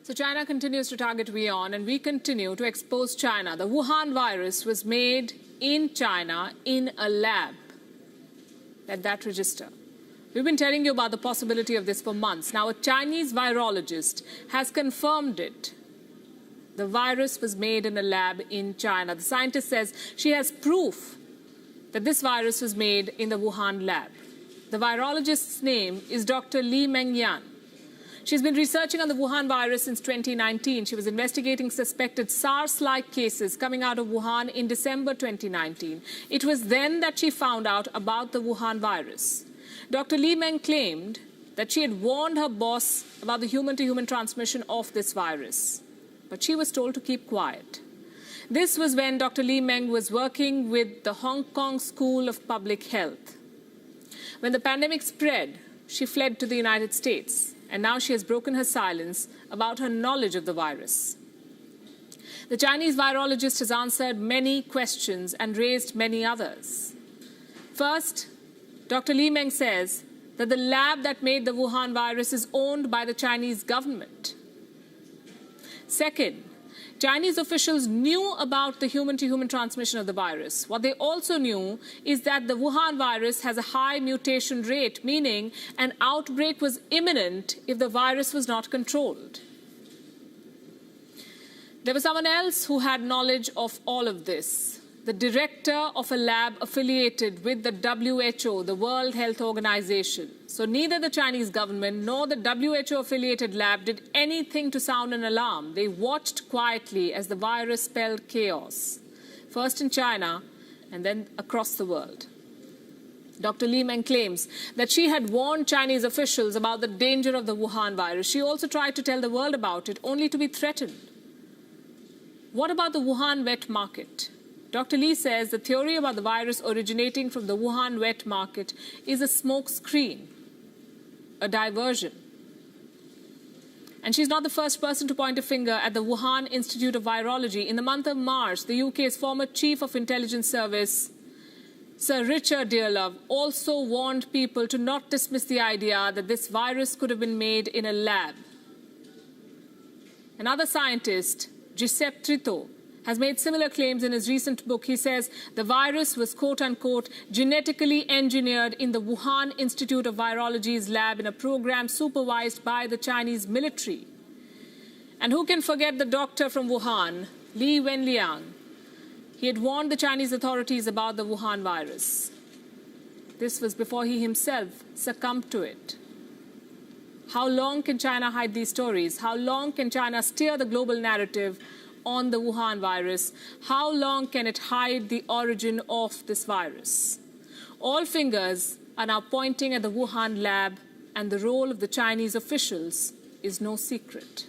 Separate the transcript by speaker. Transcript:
Speaker 1: So China continues to target Wion, and we continue to expose China. The Wuhan virus was made in China in a lab. Let that register. We've been telling you about the possibility of this for months. Now, a Chinese virologist has confirmed it. The virus was made in a lab in China. The scientist says she has proof that this virus was made in the Wuhan lab. The virologist's name is Dr. Li Mengyan. She's been researching on the Wuhan virus since 2019. She was investigating suspected SARS-like cases coming out of Wuhan in December 2019. It was then that she found out about the Wuhan virus. Dr. Li Meng claimed that she had warned her boss about the human-to-human transmission of this virus, but she was told to keep quiet. This was when Dr. Li Meng was working with the Hong Kong School of Public Health. When the pandemic spread, she fled to the United States. And now she has broken her silence about her knowledge of the virus. The Chinese virologist has answered many questions and raised many others. First, Dr. Li Meng says that the lab that made the Wuhan virus is owned by the Chinese government. Second, Chinese officials knew about the human-to-human transmission of the virus. What they also knew is that the Wuhan virus has a high mutation rate, meaning an outbreak was imminent if the virus was not controlled. There was someone else who had knowledge of all of this. The director of a lab affiliated with the WHO, the World Health Organization. So neither the Chinese government nor the WHO-affiliated lab did anything to sound an alarm. They watched quietly as the virus spelled chaos, first in China and then across the world. Dr. Li Meng claims that she had warned Chinese officials about the danger of the Wuhan virus. She also tried to tell the world about it, only to be threatened. What about the Wuhan wet market? Dr. Li says the theory about the virus originating from the Wuhan wet market is a smokescreen, a diversion. And she's not the first person to point a finger at the Wuhan Institute of Virology. In the month of March, the UK's former Chief of Intelligence Service, Sir Richard Dearlove, also warned people to not dismiss the idea that this virus could have been made in a lab. Another scientist, Giuseppe Trito, has made similar claims in his recent book. He says the virus was, quote-unquote, genetically engineered in the Wuhan Institute of Virology's lab in a program supervised by the Chinese military. And who can forget the doctor from Wuhan, Li Wenliang? He had warned the Chinese authorities about the Wuhan virus. This was before he himself succumbed to it. How long can China hide these stories? How long can China steer the global narrative on the Wuhan virus? How long can it hide the origin of this virus? All fingers are now pointing at the Wuhan lab, and the role of the Chinese officials is no secret.